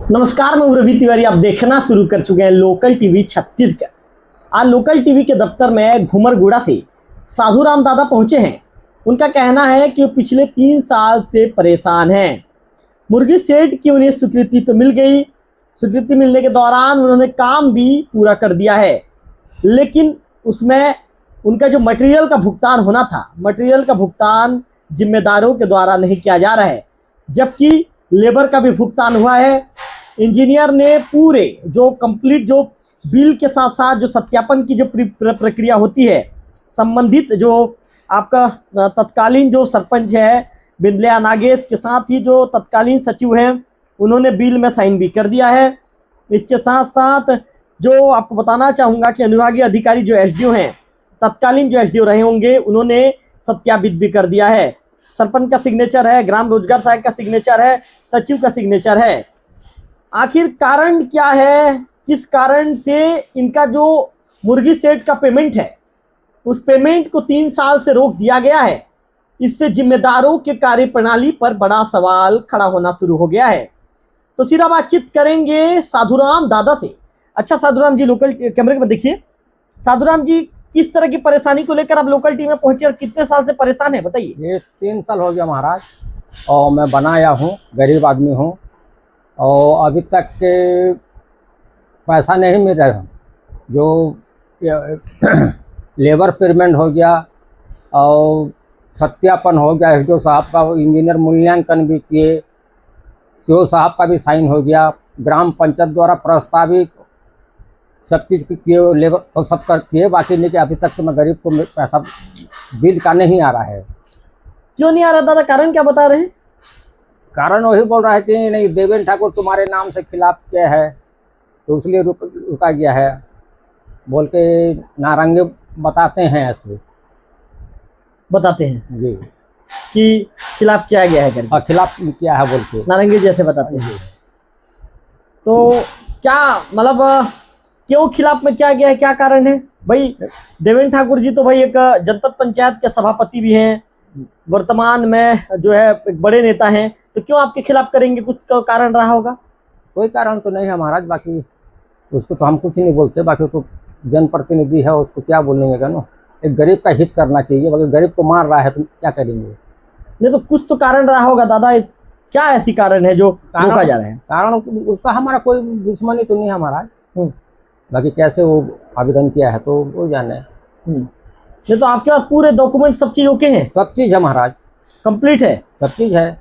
नमस्कार, मैं रवि तिवारी। आप देखना शुरू कर चुके हैं लोकल टीवी छत्तीसगढ़। आज लोकल टीवी के दफ्तर में घुमरगुड़ा से साधुराम दादा पहुंचे हैं। उनका कहना है कि वो पिछले 3 साल से परेशान हैं। मुर्गी सेट की उन्हें स्वीकृति तो मिल गई। स्वीकृति मिलने के दौरान उन्होंने काम भी पूरा कर दिया है, लेकिन उसमें उनका जो मटेरियल का भुगतान होना था, मटेरियल का भुगतान जिम्मेदारों के द्वारा नहीं किया जा रहा है, जबकि लेबर का भी भुगतान हुआ है। इंजीनियर ने पूरे जो कंप्लीट जो बिल के साथ साथ जो सत्यापन की जो प्रक्रिया होती है, संबंधित जो आपका तत्कालीन जो सरपंच है बिंदलिया नागेश के साथ ही जो तत्कालीन सचिव हैं, उन्होंने बिल में साइन भी कर दिया है। इसके साथ साथ जो आपको बताना चाहूँगा कि अनुविभागीय अधिकारी जो एसडीओ हैं, तत्कालीन जो एसडीओ रहे होंगे, उन्होंने सत्यापित भी कर दिया है। सरपंच का सिग्नेचर है, ग्राम रोजगार सहायक का सिग्नेचर है, सचिव का सिग्नेचर है। आखिर कारण क्या है, किस कारण से इनका जो मुर्गी सेट का पेमेंट है, उस पेमेंट को 3 साल से रोक दिया गया है। इससे जिम्मेदारों के कार्यप्रणाली पर बड़ा सवाल खड़ा होना शुरू हो गया है। तो सीधा बातचीत करेंगे साधुराम दादा से। अच्छा साधुराम जी, लोकल कैमरे में देखिए। साधुराम जी, किस तरह की परेशानी को लेकर आप लोकल टीम में पहुंचे और कितने साल से परेशान है, बताइए। ये 3 साल हो गया महाराज, और मैं बनाया हूँ, गरीब आदमी हूँ, और अभी तक के पैसा नहीं मिल रहा। जो लेबर पेमेंट हो गया और सत्यापन हो गया, एसडीओ साहब का इंजीनियर मूल्यांकन भी किए, सीओ साहब का भी साइन हो गया, ग्राम पंचायत द्वारा प्रस्तावित सब चीज़ किए, लेबर सब कर किए, बाकी नहीं कि अभी तक तो मैं गरीब को पैसा बिल का नहीं आ रहा है। क्यों नहीं आ रहा दादा, कारण क्या बता रहे हैं? कारण वही बोल रहा है कि नहीं, देवेंद्र ठाकुर तुम्हारे नाम से खिलाफ किया है, तो इसलिए रुका गया है, बोल के नारंगे बताते हैं, ऐसे बताते हैं जी कि खिलाफ किया गया है करके। और खिलाफ किया है बोल के नारंगी जैसे बताते हैं। तो क्या मतलब क्यों खिलाफ में किया गया है, क्या कारण है भाई? देवेंद्र ठाकुर जी तो भाई एक जनपद पंचायत के सभापति भी हैं, वर्तमान में जो है एक बड़े नेता हैं, तो क्यों आपके खिलाफ करेंगे? कुछ कारण रहा होगा? कोई कारण तो नहीं है महाराज, बाकी उसको तो हम कुछ नहीं बोलते, बाकी तो जनप्रतिनिधि है, उसको क्या बोलेंगे का ना। एक गरीब का हित करना चाहिए, बाकी गरीब को मार रहा है तो क्या करेंगे? नहीं तो कुछ तो कारण रहा होगा दादा, क्या ऐसी कारण है जो रोका जा रहा है? कारण उसका हमारा कोई दुश्मनी तो नहीं है महाराज, बाकी कैसे वो आवेदन किया है तो वो जाने। नहीं तो आपके पास पूरे डॉक्यूमेंट सब चीज़ ओके हैं? सब चीज़ है महाराज, कंप्लीट है, सब चीज़ है,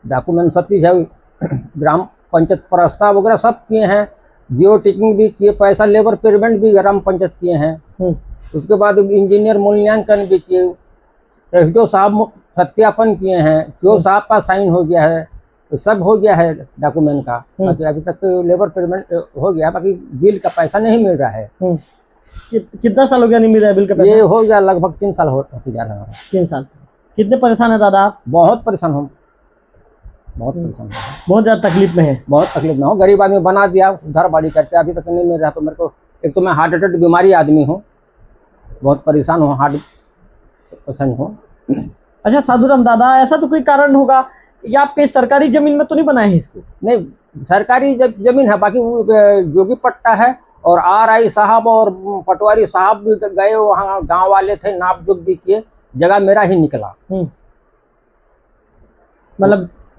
डॉक्यूमेंट सब चीज़ है, ग्राम पंचायत प्रस्ताव वगैरह सब किए हैं, जियो टिकिंग भी किए, पैसा लेबर पेमेंट भी ग्राम पंचायत किए हैं, उसके बाद इंजीनियर मूल्यांकन भी किए, एसडीओ साहब सत्यापन किए हैं, सीओ साहब का साइन हो गया है, तो सब हो गया है डॉक्यूमेंट का। बाकी अभी तक तो लेबर पेमेंट हो गया, बाकी बिल का पैसा नहीं मिल रहा है। कितना साल हो गया नहीं मिल रहा है बिल का पैसा? ये हो गया लगभग 3 साल होते जा रहा है। 3 साल। कितने परेशान है दादा आप? बहुत परेशान हूँ, बहुत परेशान हूँ, बहुत ज़्यादा तकलीफ में है। बहुत तकलीफ में हूँ। गरीब आदमी बना दिया उधार बाड़ी करके, अभी तक नहीं मिल रहा। तो मेरे को एक तो मैं हार्ट अटैक बीमारी आदमी हूँ, बहुत परेशान हूँ, हार्ट पेशेंट हूँ। अच्छा साधुराम दादा, ऐसा तो कोई कारण होगा, या आप कहीं सरकारी जमीन में तो नहीं बनाए हैं इसको? नहीं, सरकारी जमीन है, बाकी वो जोगी पट्टा है, और आरआई साहब और पटवारी साहब भी गए वहाँ, गांव वाले थे, नाप जोख भी किए, जगह मेरा ही निकला।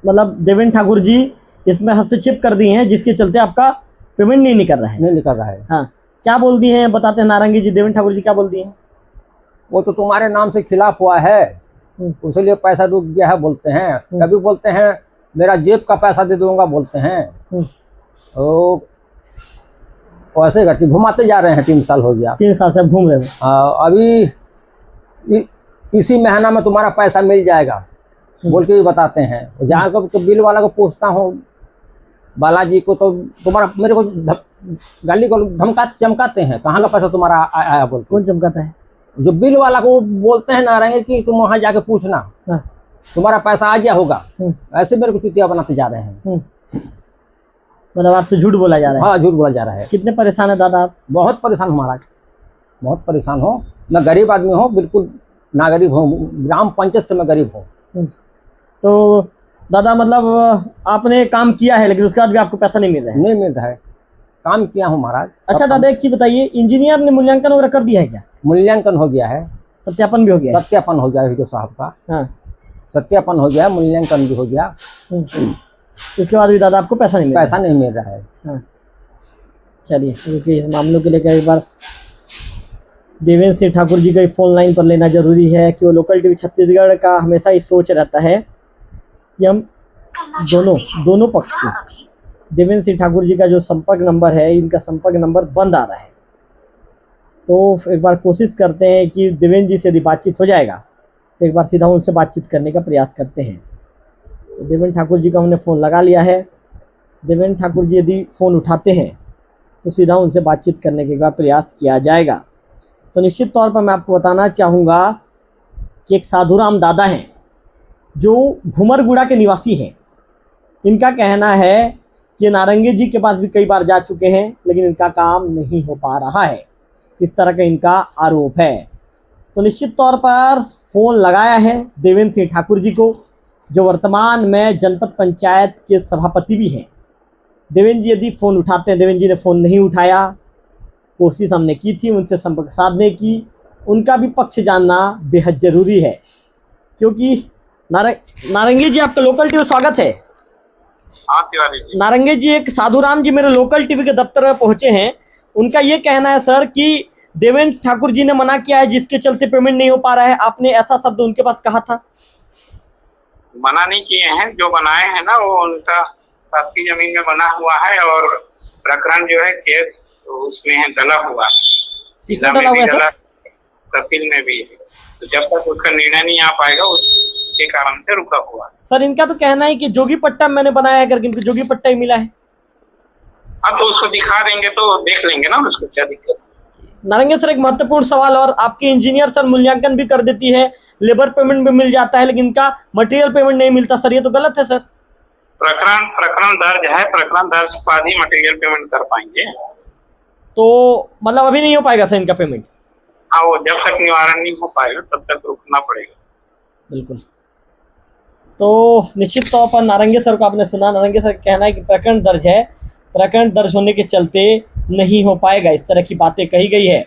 मतलब देवेंद्र ठाकुर जी इसमें हस्तक्षेप कर दिए हैं, जिसके चलते आपका पेमेंट नहीं निकल रहा है। नहीं निकल रहा है। हाँ, क्या बोल दिए हैं बताते हैं नारंगी जी, देवेंद्र ठाकुर जी क्या बोल दिए हैं? वो तो तुम्हारे नाम से खिलाफ हुआ है, उसलिए पैसा रुक गया है बोलते हैं। कभी बोलते हैं मेरा जेब का पैसा दे दूंगा बोलते हैं, तो ऐसे करके घुमाते जा रहे हैं। 3 साल हो गया, 3 साल से घूम रहे हैं। अभी इसी महीना में तुम्हारा पैसा मिल जाएगा बोल के भी बताते हैं। जहाँ को तो बिल वाला को पूछता हूँ, बालाजी को, तो तुम्हारा मेरे को गाली को चमकाते हैं, कहाँ का पैसा तुम्हारा आया बोल। कौन चमकाता है? जो बिल वाला को बोलते हैं नारायण कि तुम वहाँ जाके पूछना, तुम्हारा पैसा आ गया होगा। ऐसे मेरे को चुतिया बनाते जा रहे हैं। मतलब आपसे झूठ बोला जा रहा है? हाँ, झूठ बोला जा रहा है। कितने परेशान है दादा आप? बहुत परेशान हूँ महाराज, बहुत परेशान हूँ। मैं गरीब आदमी हूँ, बिल्कुल ना गरीब हूँ, ग्राम पंचायत से मैं गरीब हूँ। तो दादा मतलब आपने काम किया है लेकिन उसके बाद भी आपको पैसा नहीं मिल रहा है? नहीं मिल रहा है। काम किया हूँ महाराज। अच्छा दादा एक चीज बताइए, इंजीनियर ने मूल्यांकन वगैरह कर दिया है क्या? मूल्यांकन हो गया है, सत्यापन भी हो गया है? सत्यापन हो गया वीडियो साहब का। हाँ। सत्यापन हो गया, मूल्यांकन भी हो गया। उसके बाद भी दादा आपको पैसा नहीं मिल रहा है? पैसा नहीं मिल रहा है। हाँ। चलिए क्योंकि इस मामलों के लेकर एक बार देवेंद्र सिंह ठाकुर जी का फोन लाइन पर लेना जरूरी है कि वो लोकल टीवी छत्तीसगढ़ का हमेशा ये सोच रहता है कि हम दोनों पक्ष की, देवेंद्र सिंह ठाकुर जी का जो संपर्क नंबर है, इनका संपर्क नंबर बंद आ रहा है, तो एक बार कोशिश करते हैं कि देवेंद्र जी से यदि बातचीत हो जाएगा तो एक बार सीधा उनसे बातचीत करने का प्रयास करते हैं। तो देवेंद्र ठाकुर जी का हमने फ़ोन लगा लिया है। देवेंद्र ठाकुर जी यदि फ़ोन उठाते हैं तो सीधा उनसे बातचीत करने के बाद प्रयास किया जाएगा। तो निश्चित तौर पर मैं आपको बताना चाहूँगा कि एक साधुराम दादा हैं जो घुमरगुड़ा के निवासी हैं। इनका कहना है कि नारंगी जी के पास भी कई बार जा चुके हैं लेकिन इनका काम नहीं हो पा रहा है, इस तरह का इनका आरोप है। तो निश्चित तौर पर फ़ोन लगाया है देवेंद्र सिंह ठाकुर जी को, जो वर्तमान में जनपद पंचायत के सभापति भी हैं। देवेंद्र जी यदि फ़ोन उठाते हैं, देवेंद्र जी ने फ़ोन नहीं उठाया, कोशिश हमने की थी उनसे संपर्क साधने की, उनका भी पक्ष जानना बेहद ज़रूरी है क्योंकि नारंगी जी आपका लोकल टीवी स्वागत है। हाँ तिवारी जी। नारंगी जी, एक साधुराम जी मेरे लोकल टीवी के दफ्तर में पहुंचे हैं। उनका ये कहना है सर कि देवेंद्र ठाकुर जी ने मना किया है जिसके चलते पेमेंट नहीं हो पा रहा है। आपने ऐसा शब्द उनके पास कहा था? मना नहीं किए हैं, जो बनाए हैं ना वो उनका शासकीय जमीन में बना हुआ है और प्रकरण जो है केस उसमें है, डला हुआ है, जिला में भी डला, तहसील में भी है। तो जब तक उसका निर्णय नहीं आ पाएगा उसके कारण से रुका हुआ है। सर इनका तो कहना है कि जोगी पट्टा मैंने बनाया है करके, इनको जोगी पट्टा ही मिला है। हाँ तो उसको दिखा देंगे तो देख लेंगे ना, उसको क्या दिक्कत। नारंगी सर एक महत्वपूर्ण सवाल, और आपकी इंजीनियर सर मूल्यांकन भी कर देती है, लेबर पेमेंट भी मिल जाता है लेकिन इनका मटेरियल पेमेंट नहीं मिलता सर, ये तो गलत है सर। प्रकरण दर्ज है, प्रकरण दर्ज के बाद ही मटेरियल पेमेंट कर पाएंगे। तो मतलब अभी नहीं हो पाएगा सर इनका पेमेंट? हाँ वो जब तक निवारण नहीं हो पाएगा तब तक रुकना पड़ेगा। बिल्कुल। तो निश्चित तौर पर नारंगी सर को आपने सुना, नारंगी सर का कहना है कि प्रकरण दर्ज है, प्रकरण दर्ज होने के चलते नहीं हो पाएगा, इस तरह की बातें कही गई है।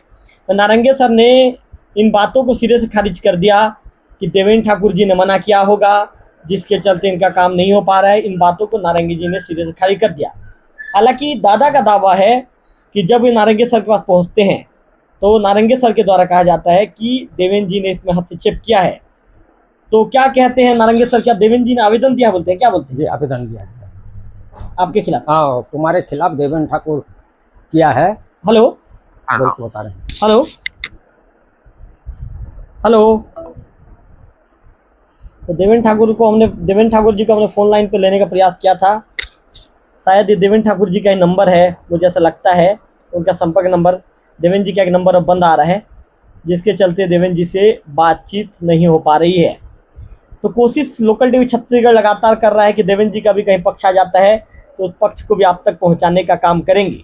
तो नारंगी सर ने इन बातों को सिरे से खारिज कर दिया कि देवेंद्र ठाकुर जी ने मना किया होगा जिसके चलते इनका काम नहीं हो पा रहा है। इन बातों को नारंगी जी ने सिरे से खारिज कर दिया। हालांकि दादा का दावा है कि जब ये नारंगी सर के पास पहुँचते हैं तो नारंगी सर के द्वारा कहा जाता है कि देवेंद्र जी ने इसमें हस्तक्षेप किया है। तो क्या कहते हैं नारंगी सर, क्या देवेंद्र जी ने आवेदन दिया बोलते हैं, क्या बोलते हैं? जी आवेदन दिया आपके खिलाफ? हाँ तुम्हारे खिलाफ देवेंद्र ठाकुर किया है। हेलो बता रहे हैं। Hello hello. तो देवेंद्र ठाकुर जी को हमने फ़ोन लाइन पे लेने का प्रयास किया था। शायद ये देवेंद्र ठाकुर जी का ही नंबर है, मुझे ऐसा लगता है। उनका संपर्क नंबर, देवेंद्र जी का एक नंबर अब बंद आ रहा है जिसके चलते देवेंद्र जी से बातचीत नहीं हो पा रही है। तो कोशिश लोकल टीवी छत्तीसगढ़ लगातार कर रहा है कि देवेंद्र जी का भी कहीं पक्ष आ जाता है तो उस पक्ष को भी आप तक पहुंचाने का काम करेंगे।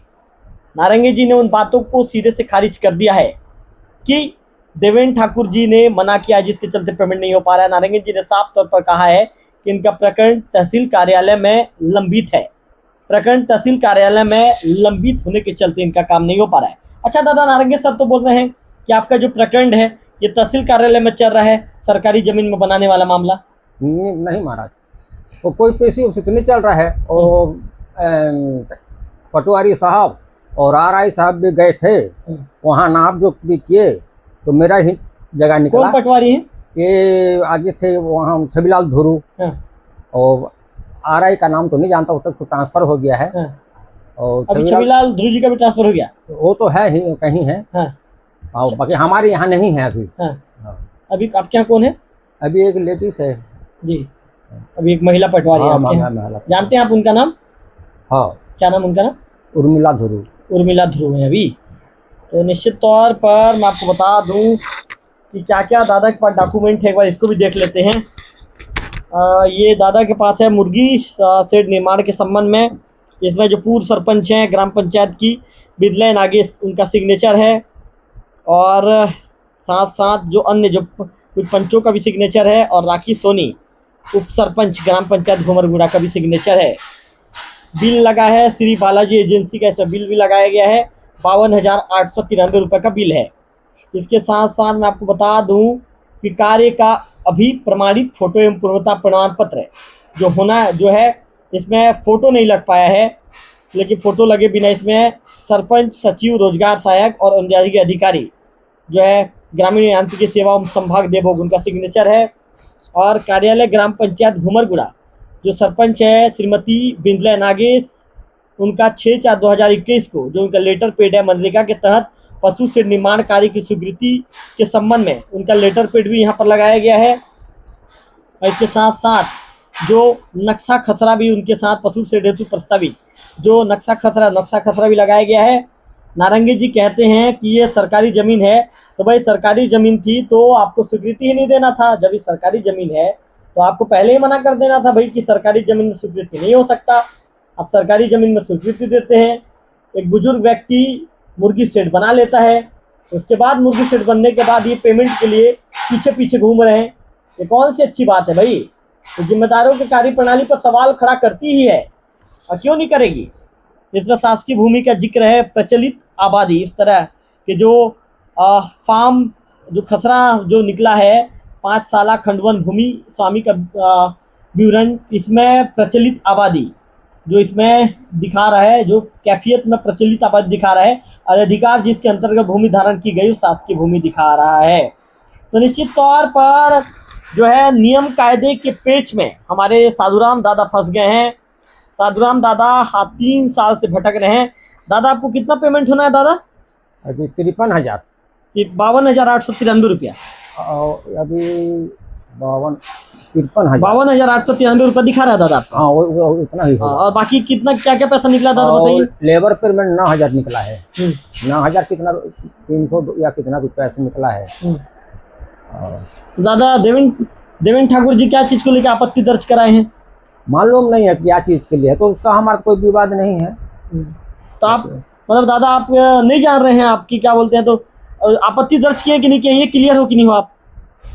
नारंगी जी ने उन बातों को सीधे से खारिज कर दिया है कि देवेंद्र ठाकुर जी ने मना किया जिसके चलते पेमेंट नहीं हो पा रहा है। नारंगी जी ने साफ तौर पर कहा है कि इनका प्रकरण तहसील कार्यालय में लंबित है, प्रकरण तहसील कार्यालय में लंबित होने के चलते इनका काम नहीं हो पा रहा है। अच्छा दादा, नारंगी सर तो बोल रहे हैं कि आपका जो प्रकरण है ये तहसील कार्यालय में चल रहा है, सरकारी जमीन में बनाने वाला मामला। नहीं महाराज, वो कोई पैसे उसे नहीं चल रहा है। और पटवारी साहब और RI साहब भी गए थे, वहाँ नाप जो भी किए तो मेरा ही जगह निकला। कौन पटवारी हैं? ये आगे थे वहाँ छबिलाल धुरू। और RI का नाम तो नहीं जानता, उसको तो ट्रांसफर हो गया है। और अभी छबिलाल धुरू जी का भी ट्रांसफर हो गया? वो तो है ही, कहीं है। और बाकी हमारे यहाँ नहीं है अभी। अभी आपके यहाँ कौन है? अभी एक लेडीज है जी, अभी एक महिला पटवारी है आपके यहाँ। जानते हैं आप उनका नाम? हाँ। क्या नाम उनका? नाम उर्मिला धुरू। उर्मिला धुरू है अभी। तो निश्चित तौर पर मैं आपको बता दूं कि क्या क्या दादा के पास डॉक्यूमेंट है, एक बार इसको भी देख लेते हैं। ये दादा के पास है मुर्गी शेड निर्माण के संबंध में। इसमें जो पूर्व सरपंच हैं ग्राम पंचायत की विद्लय नागेश, उनका सिग्नेचर है, और साथ साथ जो अन्य जो कुछ पंचों का भी सिग्नेचर है, और राखी सोनी उप सरपंच ग्राम पंचायत घुमरगुड़ा का भी सिग्नेचर है। बिल लगा है श्री बालाजी एजेंसी का, ऐसा बिल भी लगाया गया है। 52,893 रुपये का बिल है। इसके साथ साथ मैं आपको बता दूं कि कार्य का अभी प्रमाणित फोटो एवं पूर्णता प्रमाण पत्र जो है इसमें फ़ोटो नहीं लग पाया है, लेकिन फ़ोटो लगे बिना इसमें सरपंच, सचिव, रोजगार सहायक और अनुदानिक अधिकारी जो है ग्रामीण यांत्रिकी सेवा संभाग देवभोग, उनका सिग्नेचर है। और कार्यालय ग्राम पंचायत घुमरगुड़ा जो सरपंच है श्रीमती बिंदला नागेश, उनका 6/4/2021 को जो उनका लेटर पेड है मनरेगा के तहत पशु शेड निर्माण कार्य की स्वीकृति के संबंध में उनका लेटर पेड भी यहाँ पर लगाया गया है। और इसके साथ साथ जो नक्शा खसरा भी उनके साथ पशु शेड हेतु प्रस्तावित जो नक्शा खसरा भी लगाया गया है। नारंगी जी कहते हैं कि ये सरकारी ज़मीन है, तो भाई सरकारी ज़मीन थी तो आपको स्वीकृति ही नहीं देना था। जब ये सरकारी ज़मीन है तो आपको पहले ही मना कर देना था भाई कि सरकारी ज़मीन में स्वीकृति नहीं हो सकता। अब सरकारी ज़मीन में स्वीकृति देते हैं। एक बुजुर्ग व्यक्ति मुर्गी शेड बना लेता है, उसके बाद मुर्गी शेड बनने के बाद ये पेमेंट के लिए पीछे पीछे घूम रहे हैं। ये कौन सी अच्छी बात है भाई? तो जिम्मेदारों की कार्यप्रणाली पर सवाल खड़ा करती ही है, और क्यों नहीं करेगी। इसमें शासकीय भूमि का जिक्र है, प्रचलित आबादी, इस तरह के जो फार्म जो खसरा जो निकला है 5 साला खंडवन भूमि स्वामी का विवरण, इसमें प्रचलित आबादी जो इसमें दिखा रहा है, जो कैफियत में प्रचलित आबादी दिखा रहा है, और अधिकार जिसके अंतर्गत भूमि धारण की गई शासकीय भूमि दिखा रहा है। तो निश्चित तौर पर जो है नियम कायदे के पेच में हमारे साधुराम दादा फंस गए हैं। साधुराम दादा 3 साल से भटक रहे हैं। दादा आपको कितना पेमेंट होना है दादा? अभी 53,000, 52,893 रुपया। और अभी 53,000, 52,893 रुपया दिखा रहा है दादा आपका। हाँ वो इतना ही होगा। और बाकी कितना क्या क्या पैसा निकला दादा बताइए? लेबर पेमेंट 9,000 निकला है। 9,000 कितना 300 या कितना रुपया से निकला है। दादा देवेंद्र ठाकुर जी क्या चीज़ को लेकर आपत्ति दर्ज कराए हैं? मालूम नहीं है क्या चीज़ के लिए, तो उसका हमारा कोई विवाद नहीं है। तो आप मतलब दादा आप नहीं जान रहे हैं आपकी क्या बोलते हैं, तो आपत्ति दर्ज किए कि नहीं किए, ये क्लियर हो कि नहीं हो आप?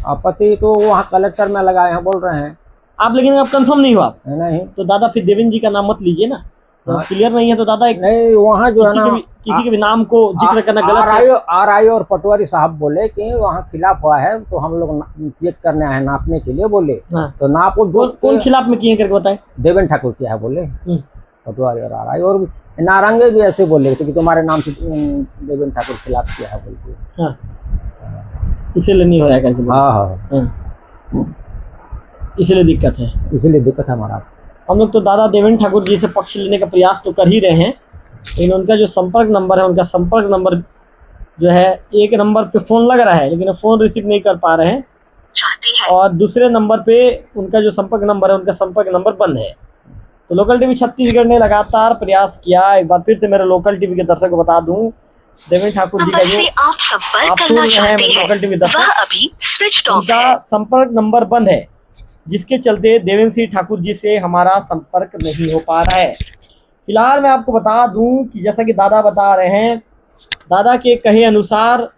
आपत्ति तो वहाँ कलेक्टर में लगाए हैं, बोल रहे हैं आप, लेकिन आप कंफर्म नहीं हो आप? नहीं। तो दादा फिर देवेंद्र जी का नाम मत लीजिए ना। हाँ। क्लियर नहीं है तो दादा एक नहीं, वहाँ जो है ना किसी के भी नाम को जिक्र करना गलत है। RI और पटवारी साहब बोले कि वहाँ खिलाफ हुआ है, तो हम लोग चेक करने आए नापने के लिए बोले। हाँ। तो नाप कौन खिलाफ में किए करके बताए? देवेंद्र ठाकुर क्या है बोले, पटवारी और RI, और नारंगे भी ऐसे बोले थे कि तुम्हारे नाम से देवेंद्र ठाकुर खिलाफ किया है बोल के। हाँ, इसीलिए नहीं हो रहा है करके। हाँ, इसलिए दिक्कत है, इसीलिए दिक्कत है हमारा। हम लोग तो दादा देवेंद्र ठाकुर जी से पक्ष लेने का प्रयास तो कर ही रहे हैं, लेकिन उनका जो संपर्क नंबर है, उनका संपर्क नंबर जो है एक नंबर पे फ़ोन लग रहा है लेकिन फ़ोन रिसीव नहीं कर पा रहे हैं, और दूसरे नंबर पे उनका जो संपर्क नंबर है, उनका संपर्क नंबर बंद है। तो लोकल टीवी छत्तीसगढ़ ने लगातार प्रयास किया। एक बार फिर से मेरे लोकल टीवी के दर्शक को बता दूं, देवेंद्र ठाकुर जी का जो आप संपर्क करना चाहते हैं लोकल टीवी दर्शक, वह अभी स्विच ऑफ है। उनका संपर्क नंबर बंद है, जिसके चलते देवेंद्र सिंह ठाकुर जी से हमारा संपर्क नहीं हो पा रहा है। फिलहाल मैं आपको बता दूं कि जैसा कि दादा बता रहे हैं, दादा के कहे अनुसार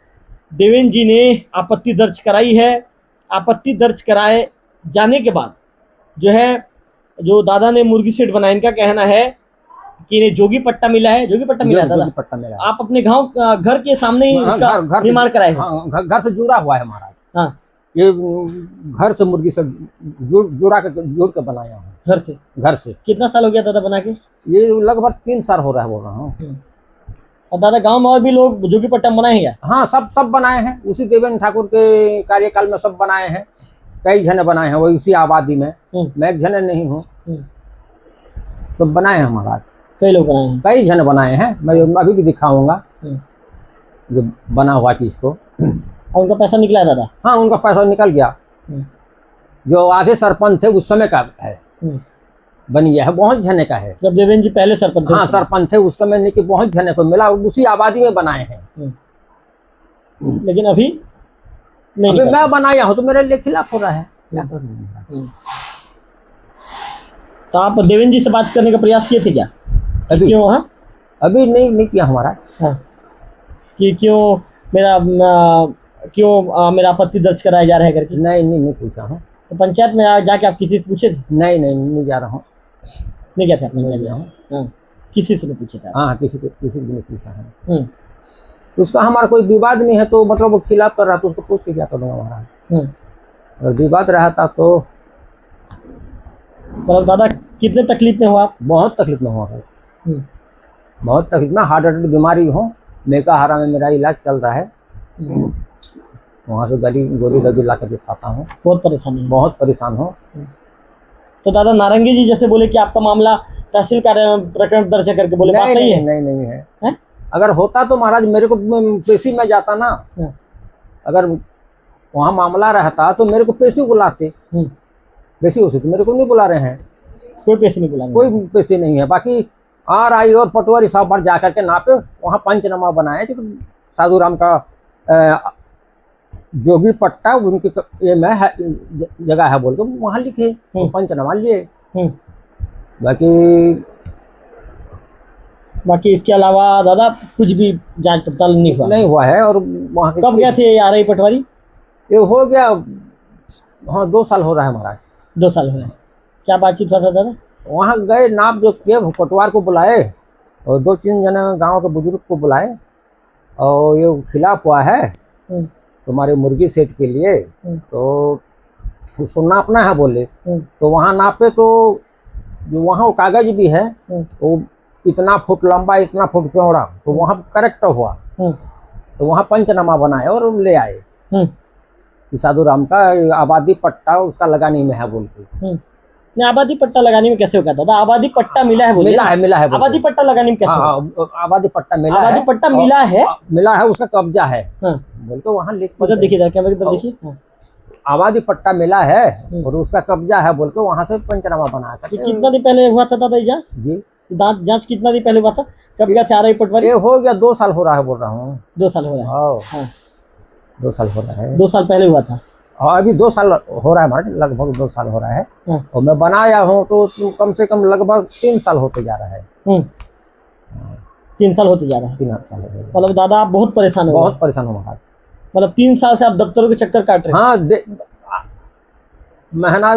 देवेंद्र जी ने आपत्ति दर्ज कराई है। आपत्ति दर्ज कराए जाने के बाद जो है, जो दादा ने मुर्गी शेड बनाया, इनका कहना है कि इन्हें जोगी पट्टा मिला है। जोगी पट्टा मिला है दादा? पट्टा मिला है। आप अपने गांव घर के सामने ही इसका निर्माण कराए हैं? घर से जुड़ा हुआ है हमारा। हाँ, ये घर से मुर्गी से जोड़ के बनाया हूँ। घर से कितना साल हो गया दादा बना के? ये लगभग 3 साल हो रहा है बोल रहा हूँ। और दादा गांव में और भी लोग जोगी पट्टा बनाए हैं क्या? हाँ, सब बनाए हैं। उसी देवेंद्र ठाकुर के कार्यकाल में सब बनाए हैं। कई जने बनाए हैं वही उसी आबादी में। मैं एक जने नहीं हूँ, सब बनाए हैं हमारा। कई लोग बनाए हैं, कई जने बनाए हैं। मैं अभी भी दिखाऊंगा जो बना हुआ चीज को। और उनका पैसा निकला है दादा? हाँ, उनका पैसा निकल गया। जो आगे सरपंच थे उस समय का है, बन गया है। बहुत जने का है। जब देवेंद्र जी पहले सरपंच थे? हाँ, सरपंच थे उस समय, नहीं कि बहुत जने को मिला, उसी आबादी में बनाए हैं। लेकिन अभी नहीं, अभी मैं बनाया हूँ तो मेरे लिए खिलाफ हो रहा है। क्या करूं? तो आप देवेंद्र जी से बात करने का प्रयास किए थे क्या? अभी क्यों? हाँ, अभी नहीं किया हमारा। हाँ, कि क्यों मेरा आपत्ति दर्ज कराया जा रहा है करके? नहीं पूछा हूँ। तो पंचायत में जाके आप किसी से पूछे थे? नहीं जा रहा हूँ। नहीं गया था आप नहीं पंचायत गया में? हूँ। हाँ, किसी से नहीं पूछे थे आप? हाँ, किसी को नहीं पूछा है। उसका हमारा कोई विवाद नहीं है, तो मतलब वो खिलाफ कर रहा तो उसको पूछ के क्या करूँगा महाराज। अगर विवाद रहा था तो मतलब दादा कितने तकलीफ में हो आप? बहुत तकलीफ में हुआ है, बहुत तकलीफ में। हार्ट अटैक बीमारी हूँ, मेकाहारा में मेरा इलाज चल रहा है। वहाँ से गोली दगी ला कर खाता हूँ। बहुत परेशानी है? बहुत परेशान हूँ। तो दादा नारंगी जी जैसे बोले कि आपका मामला तहसील कार्यालय में प्रकरण दर्ज करके बोले, बात सही है? नहीं है। अगर होता तो महाराज मेरे को पेशी में जाता ना। अगर वहाँ मामला रहता तो मेरे को पेशी बुलाते। पेशी हो सकती, मेरे को नहीं बुला रहे हैं। कोई पेशी नहीं बुला रहे? कोई पेशी नहीं है। बाकी RI और पटवारी साहब पर जाकर के नापे, वहाँ पंचनामा बनाए जो साधु राम का जोगी पट्टा उनकी ये में है जगह है बोल के वहाँ लिखे, पंचनामा लिए। बाकी इसके अलावा दादा कुछ भी जांच पड़ताल नहीं हुआ है। और वहाँ कब गए थे RI पटवारी? ये हो गया, हाँ 2 साल हो रहा है महाराज। 2 साल हो रहे हैं। क्या बातचीत हुआ था दादा? वहाँ गए, नाप जो किए, पटवार को बुलाए और 2-3 जने गांव के बुजुर्ग को बुलाए और ये खिलाफ हुआ है तुम्हारे मुर्गी सेट के लिए, तो उसको नापना है बोले। तो वहाँ नापे तो जो वहाँ वो कागज भी है वो इतना फुट लंबा इतना फुट चौड़ा, तो वहाँ करेक्ट हुआ। तो वहाँ पंचनामा बनाए और ले आए कि साधु राम का आबादी पट्टा उसका लगाने में है बोल के। आबादी पट्टा लगाने में कैसे होगा दादा? आबादी पट्टा मिला है बोले? मिला है। आबादी पट्टा लगाने में कैसे? आबादी पट्टा मिला है। आबादी पट्टा मिला है, उसका कब्जा है बोल तो वहाँ लिख। उधर देखिए, कैमरे की तरफ देखिए। आबादी पट्टा मिला है और उसका कब्जा है बोल के वहाँ से पंचनामा बनाया था। कितना दिन पहले हुआ था दादा जांच? जी जांच कितना दिन पहले हुआ था? कब गया RI पटवारी? ये हो गया 2 साल हो रहा है बोल रहा हूँ। 2 साल हो रहा है? 2 साल हो रहा है। 2 साल पहले हुआ था? हाँ, अभी 2 साल हो रहा है हमारे, लगभग 2 साल हो रहा है। और मैं बनाया हूँ तो कम से कम लगभग 3 साल होते जा रहा है। 3 साल होते जा रहा है? 3 साल। मतलब दादा आप बहुत परेशान हो? बहुत परेशान हो महाराज। मतलब 3 साल से आप दफ्तरों के चक्कर काट रहे हैं? हाँ, महीना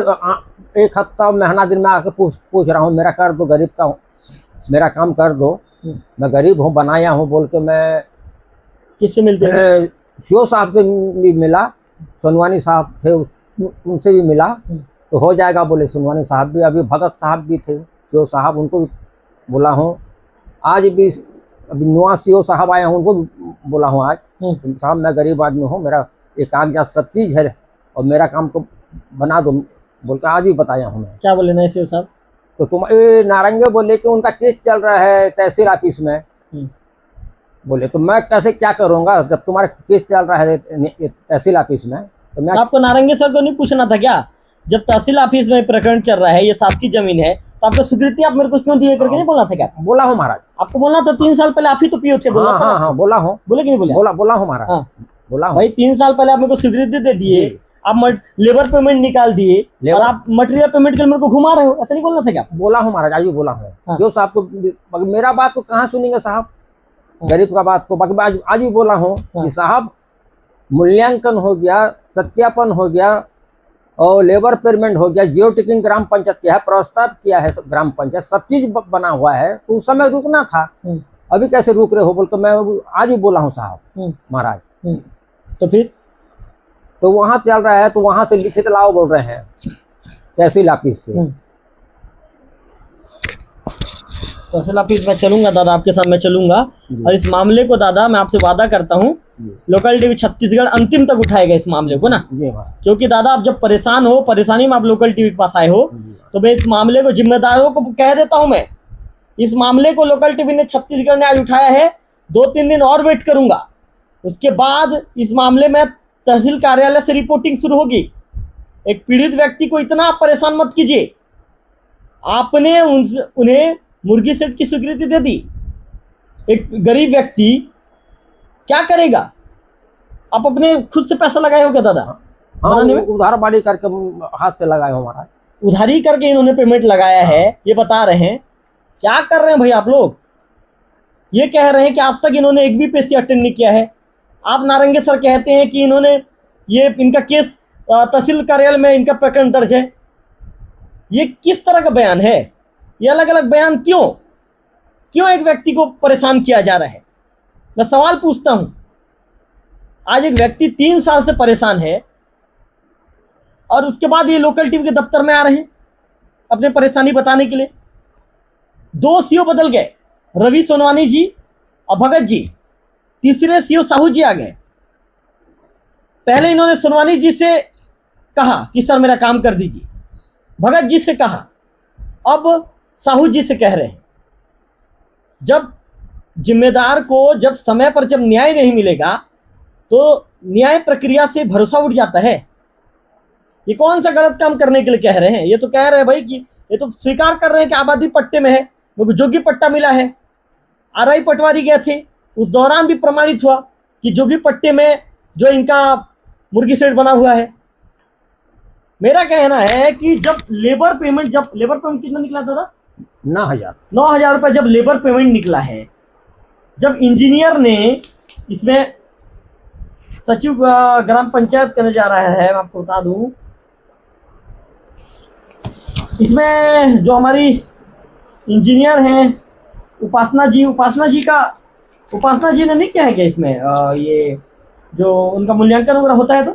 1 हफ्ता महीना दिन में आके पूछ रहा हूँ, मेरा कर दो, गरीब का हूँ, मेरा काम कर दो, मैं गरीब हूँ, बनाया हूँ बोल के। मैं किससे मिलते हैं? CO साहब से भी मिला, सोनवानी साहब थे उनसे भी मिला तो हो जाएगा बोले। सोनवानी साहब भी, अभी भगत साहब भी थे CO साहब, उनको भी बोला हूँ। आज भी अभी नया CO साहब आए हैं, उनको भी बोला हूँ आज, साहब मैं गरीब आदमी हूँ, मेरा ये कागजात सब चीज़ है और मेरा काम को बना दो बोल के आज भी बताया हूँ मैं। क्या बोले नए CO साहब? तो तुम नारंगे बोले कि उनका केस चल रहा है तहसील ऑफिस में। बोले तो मैं कैसे क्या करूँगा जब तुम्हारा केस चल रहा है तहसील ऑफिस में। तो मैं आपको नारंगे सर को नहीं पूछना था क्या? जब तहसील ऑफिस में प्रकरण चल रहा है, ये शासकीय जमीन है, तो आपका स्वीकृति आप मेरे को क्यों दिए करके नहीं बोलना था क्या? बोला हूँ महाराज। आपको बोलना था 3 साल पहले, आप ही तो PO थे। बोला था? हाँ, बोला हूँ। बोले कि नहीं बोले? बोला हूँ महाराज। बोला हूँ भाई 3 साल पहले आप मेरे को स्वीकृति दे दिए, आप लेबर पेमेंट निकाल दिए और आप मटेरियल पेमेंट के लिए मेरे को घुमा रहे हो, ऐसा नहीं बोलना था क्या? बोला हूँ महाराज, आज भी बोला हूँ। जो साहब को मेरा बात को कहाँ सुनेंगे साहब, गरीब का बात को। बाकी आज भी बोला हूँ कि साहब मूल्यांकन हो गया, सत्यापन हो गया और लेबर पेमेंट हो गया, जियो टिकिंग ग्राम पंचायत किया है, प्रस्ताव किया है ग्राम पंचायत, सब चीज बना हुआ है, तो उस समय रुकना था। अभी कैसे रुक रहे हो बोल तो मैं आज भी बोला हूँ साहब महाराज। तो फिर तो वहाँ चल रहा है, तो वहाँ से लिखित लाओ बोल रहे हैं तहसील ऑफिस से। तहसील ऑफिस में चलूंगा दादा, आपके साथ मैं चलूंगा और इस मामले को दादा मैं आपसे वादा करता हूँ लोकल टीवी छत्तीसगढ़ अंतिम तक उठाएगा इस मामले को ना। क्योंकि दादा आप जब परेशान हो, परेशानी में आप लोकल टीवी के पास आए हो, तो मैं इस मामले को जिम्मेदारों को कह देता हूँ, मैं इस मामले को लोकल टीवी ने छत्तीसगढ़ ने आज उठाया है, 2-3 दिन और वेट करूंगा, उसके बाद इस मामले में तहसील कार्यालय से रिपोर्टिंग शुरू होगी। एक पीड़ित व्यक्ति को इतना आप परेशान मत कीजिए, आपने उन्हें मुर्गी सेट की स्वीकृति दे दी, एक गरीब व्यक्ति क्या करेगा? आप अपने खुद से पैसा लगाए हो क्या दादा? हाँ, उधार बाड़ी करके हाथ से लगाए हो महाराज, उधारी करके इन्होंने पेमेंट लगाया है, ये बता रहे हैं। क्या कर रहे हैं भाई आप लोग? ये कह रहे हैं कि आज तक इन्होंने एक भी पेशी अटेंड नहीं किया है। आप नारंगे सर कहते हैं कि इन्होंने ये इनका केस तहसील कार्यालय में इनका प्रकरण दर्ज है। ये किस तरह का बयान है? ये अलग अलग बयान क्यों एक व्यक्ति को परेशान किया जा रहा है? मैं सवाल पूछता हूं। आज एक व्यक्ति 3 साल से परेशान है और उसके बाद ये लोकल टीवी के दफ्तर में आ रहे हैं अपने परेशानी बताने के लिए। 2 सीओ बदल गए, रवि सोनवानी जी और भगत जी। तीसरे सीओ साहू जी आ गए। पहले इन्होंने सोनवानी जी से कहा कि सर मेरा काम कर दीजिए, भगत जी से कहा, अब साहू जी से कह रहे हैं। जब जिम्मेदार को जब समय पर जब न्याय नहीं मिलेगा तो न्याय प्रक्रिया से भरोसा उठ जाता है। ये कौन सा गलत काम करने के लिए कह रहे हैं? ये तो कह रहे हैं भाई कि ये तो स्वीकार कर रहे हैं कि आबादी पट्टे में है, मुझे जोगी पट्टा मिला है। आरआई पटवारी गए थे, उस दौरान भी प्रमाणित हुआ कि जोगी पट्टे में जो इनका मुर्गी शेड बना हुआ है। मेरा कहना है कि जब लेबर पेमेंट कितना निकला था? 9,000 रुपये जब लेबर पेमेंट निकला है, जब इंजीनियर ने इसमें सचिव ग्राम पंचायत करने जा रहा है, मैं आपको बता दूं, इसमें जो हमारी इंजीनियर हैं उपासना जी ने नहीं किया है क्या इसमें ये जो उनका मूल्यांकन वगैरह होता है? तो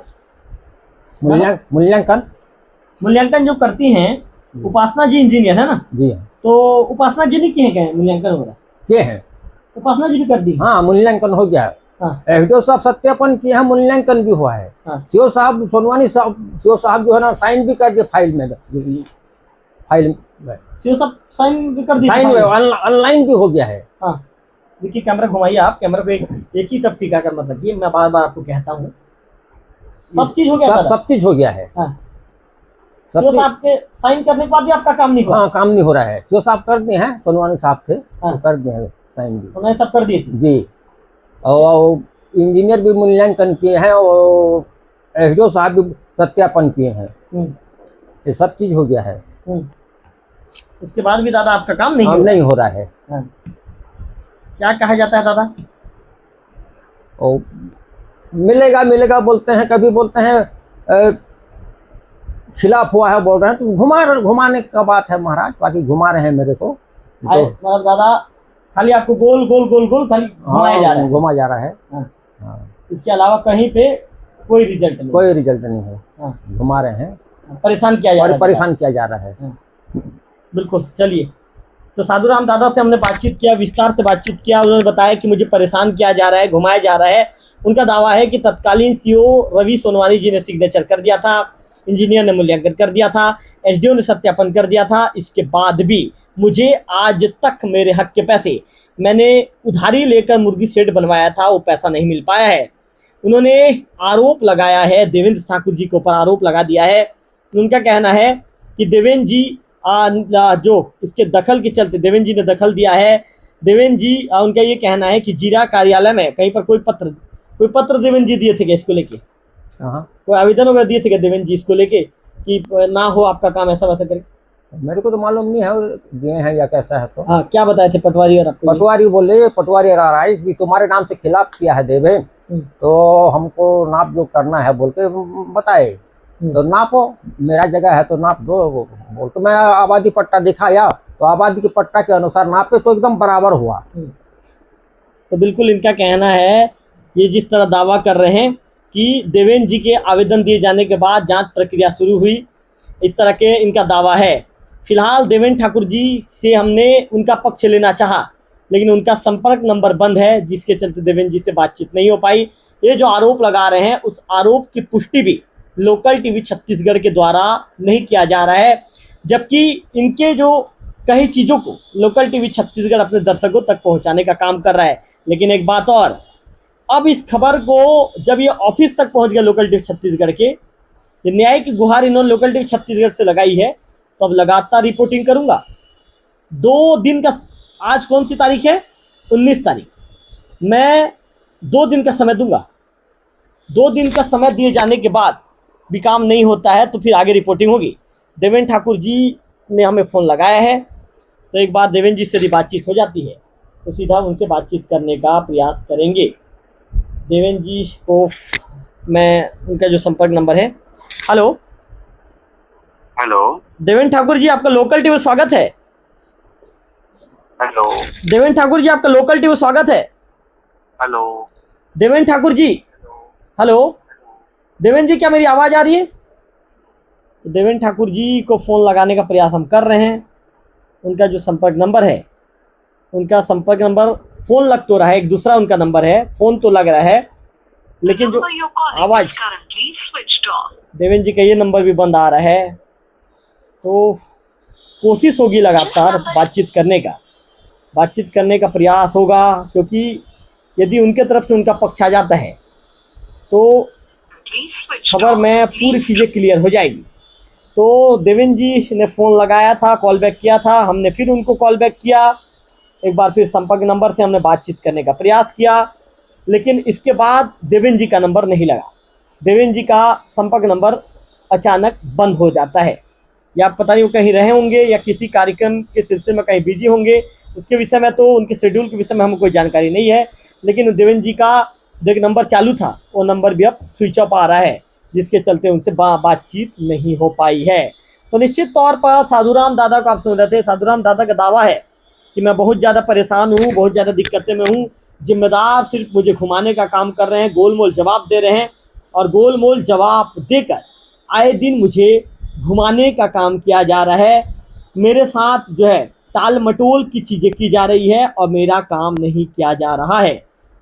मूल्यांकन जो करती हैं उपासना जी इंजीनियर है ना जी, तो उपासना जी ने किए हैं क्या मूल्यांकन वगैरह? किए हैं, उपासना जी भी कर दी। हाँ मूल्यांकन हो गया है। हाँ। एसडीओ साहब सत्यापन किए हैं, मूल्यांकन भी हुआ है। हाँ। सीओ साहब सोनवानी सीओ साहब जो है ना साइन भी कर दिए फाइल में सीओ साहब साइन भी कर दी, साइन ऑनलाइन भी हो गया है। हाँ देखिए, कैमरा घुमाइए आप, कैमरा पे एक ही तब टीका कर मत रखिए, मैं बार बार आपको कहता हूँ सब चीज हो गया, सब चीज हो गया है। हाँ। सीओ साहब के साइन करने के बाद भी आपका काम नहीं हुआ? हाँ काम नहीं हो रहा है। सीओ साहब कर दिए हैं, सोनवानी साहब थे। हाँ। तो कर दिए हैं साइन भी, उन्होंने सब कर दिए थे जी। और इंजीनियर भी मूल्यांकन किए हैं और एसडीओ साहब भी सत्यापन किए हैं। ये सब चीज हो गया है। उसके बाद भी दादा आपका काम नहीं हो रहा है। हाँ। क्या कहा जाता है दादा? और मिलेगा बोलते हैं, कभी बोलते हैं खिलाफ हुआ है बोल रहे हैं, तो घुमाने का बात है महाराज, बाकी घुमा रहे हैं मेरे को। मतलब दादा खाली आपको गोल खाली घुमा जा रहा है। हाँ। इसके अलावा कहीं पे कोई रिजल्ट नहीं है। हाँ। घुमा रहे हैं, परेशान किया जा रहा है। है। बिल्कुल। चलिए, तो साधुराम दादा से हमने बातचीत किया, विस्तार से बातचीत किया। उन्होंने बताया कि मुझे परेशान किया जा रहा है, घुमाया जा रहा है। उनका दावा है कि तत्कालीन सीओ रवि सोनवानी जी ने सिग्नेचर कर दिया था, इंजीनियर ने मूल्यांकन कर दिया था, एसडीओ ने सत्यापन कर दिया था। इसके बाद भी मुझे आज तक मेरे हक के पैसे, मैंने उधारी लेकर मुर्गी शेड बनवाया था, वो पैसा नहीं मिल पाया है। उन्होंने आरोप लगाया है, देवेंद्र ठाकुर जी के ऊपर आरोप लगा दिया है। उनका कहना है कि देवेंद्र जी जो इसके दखल के चलते देवेंद्र जी ने दखल दिया है। देवेंद्र जी उनका ये कहना है कि जीरा कार्यालय में कहीं पर कोई पत्र देवेंद्र जी दिए थे क्या इसको लेके? कोई आवेदन वगैरह दिए थे क्या देवेंद्र जी इसको लेके कि ना हो आपका काम ऐसा वैसा करके? मेरे को तो मालूम नहीं है दिए हैं या कैसा है। तो हाँ, क्या बताए थे पटवारी? और आपको पटवारी बोले, पटवारी राय कि तुम्हारे नाम से खिलाफ किया है देवेंद्र, तो हमको नाप जो करना है बोल के बताए, तो नापो, मेरा जगह है तो नाप दो बोल के मैं आबादी पट्टा दिखाया, तो आबादी के पट्टा के अनुसार नापे तो एकदम बराबर हुआ। तो बिल्कुल इनका कहना है, ये जिस तरह दावा कर रहे हैं कि देवेंद्र जी के आवेदन दिए जाने के बाद जांच प्रक्रिया शुरू हुई, इस तरह के इनका दावा है। फिलहाल देवेंद्र ठाकुर जी से हमने उनका पक्ष लेना चाहा, लेकिन उनका संपर्क नंबर बंद है, जिसके चलते देवेंद्र जी से बातचीत नहीं हो पाई। ये जो आरोप लगा रहे हैं, उस आरोप की पुष्टि भी लोकल टीवी छत्तीसगढ़ के द्वारा नहीं किया जा रहा है, जबकि इनके जो कई चीज़ों को लोकल टीवी छत्तीसगढ़ अपने दर्शकों तक पहुंचाने का काम कर रहा है। लेकिन एक बात और, अब इस खबर को जब ये ऑफिस तक पहुंच गया लोकल टीवी छत्तीसगढ़ के, ये न्याय की गुहार इन्होंने लोकल टीवी छत्तीसगढ़ से लगाई है, तो अब लगातार रिपोर्टिंग करूंगा। 2 दिन का, आज कौन सी तारीख है? 19 तारीख। मैं 2 दिन का समय दूंगा। 2 दिन का समय दिए जाने के बाद भी काम नहीं होता है तो फिर आगे रिपोर्टिंग होगी। देवेंद्र ठाकुर जी ने हमें फ़ोन लगाया है, तो एक बार देवेंद्र जी से यदि बातचीत हो जाती है तो सीधा उनसे बातचीत करने का प्रयास करेंगे। देवेंद्र जी को मैं, उनका जो संपर्क नंबर है हेलो हेलो देवेंद्र ठाकुर जी, आपका लोकल टीवी स्वागत है। हेलो देवेंद्र ठाकुर जी, आपका लोकल टीवी स्वागत है। हेलो देवेंद्र ठाकुर जी, हेलो देवेंद्र जी, क्या मेरी आवाज आ रही है? तो देवेंद्र ठाकुर जी को फोन लगाने का प्रयास हम कर रहे हैं। उनका जो संपर्क नंबर है, उनका संपर्क नंबर फोन लग तो रहा है, एक दूसरा उनका नंबर है, फोन तो लग रहा है, लेकिन जो आवाज देवेंद्र जी का ये नंबर भी बंद आ रहा है। तो कोशिश होगी लगातार बातचीत करने का प्रयास होगा, क्योंकि यदि उनके तरफ से उनका पक्ष आ जाता है तो खबर में पूरी चीज़ें क्लियर हो जाएगी। तो देवेंद्र जी ने फ़ोन लगाया था, कॉल बैक किया था, हमने फिर उनको कॉल बैक किया, एक बार फिर संपर्क नंबर से हमने बातचीत करने का प्रयास किया, लेकिन इसके बाद देवेंद्र जी का नंबर नहीं लगा। देवेंद्र जी का संपर्क नंबर अचानक बंद हो जाता है, या पता नहीं वो कहीं रहे होंगे या किसी कार्यक्रम के सिलसिले में कहीं बिजी होंगे। उसके विषय में तो उनके शेड्यूल के विषय में हमें कोई जानकारी नहीं है, लेकिन देवेंद्र जी का जो एक नंबर चालू था वो नंबर भी अब स्विच ऑफ आ रहा है, जिसके चलते उनसे बातचीत नहीं हो पाई है। तो निश्चित तौर पर साधुराम दादा को आप सुन रहे थे। साधुराम दादा का दावा है कि मैं बहुत ज़्यादा परेशान हूँ, बहुत ज़्यादा दिक्कतें में हूँ, जिम्मेदार सिर्फ मुझे घुमाने का काम कर रहे हैं, गोलमोल जवाब दे रहे हैं, और गोलमोल जवाब देकर आए दिन मुझे घुमाने का काम किया जा रहा है। मेरे साथ जो है टाल मटोल की चीज़ें की जा रही है और मेरा काम नहीं किया जा रहा है।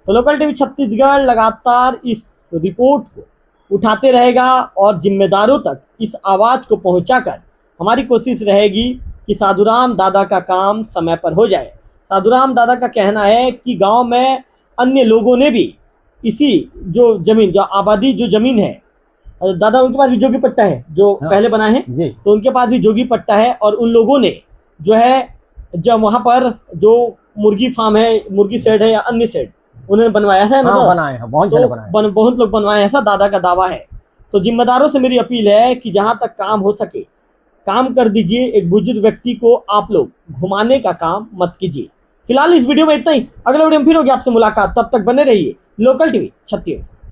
तो लोकल टीवी छत्तीसगढ़ लगातार इस रिपोर्ट को उठाते रहेगा और जिम्मेदारों तक इस आवाज़ को पहुंचाकर हमारी कोशिश रहेगी कि साधुराम दादा का काम समय पर हो जाए। साधुराम दादा का कहना है कि गांव में अन्य लोगों ने भी इसी जो ज़मीन, जो आबादी, जो ज़मीन है, दादा उनके पास भी जोगी पट्टा है जो पहले बनाए हैं, तो उनके पास भी जोगी पट्टा है, और उन लोगों ने जो है जब वहाँ पर जो मुर्गी फार्म है, मुर्गी शेड है या अन्य शेड उन्होंने बनवाया, ऐसा है ना? बनाए हैं, बहुत जने बनाए हैं। बहुत लोग बनवाए, ऐसा दादा का दावा है। तो जिम्मेदारों से मेरी अपील है कि जहाँ तक काम हो सके काम कर दीजिए। एक बुजुर्ग व्यक्ति को आप लोग घुमाने का काम मत कीजिए। फिलहाल इस वीडियो में इतना ही, अगले वीडियो में फिर होगी आपसे मुलाकात। तब तक बने रहिए लोकल टीवी छत्तीसगढ़।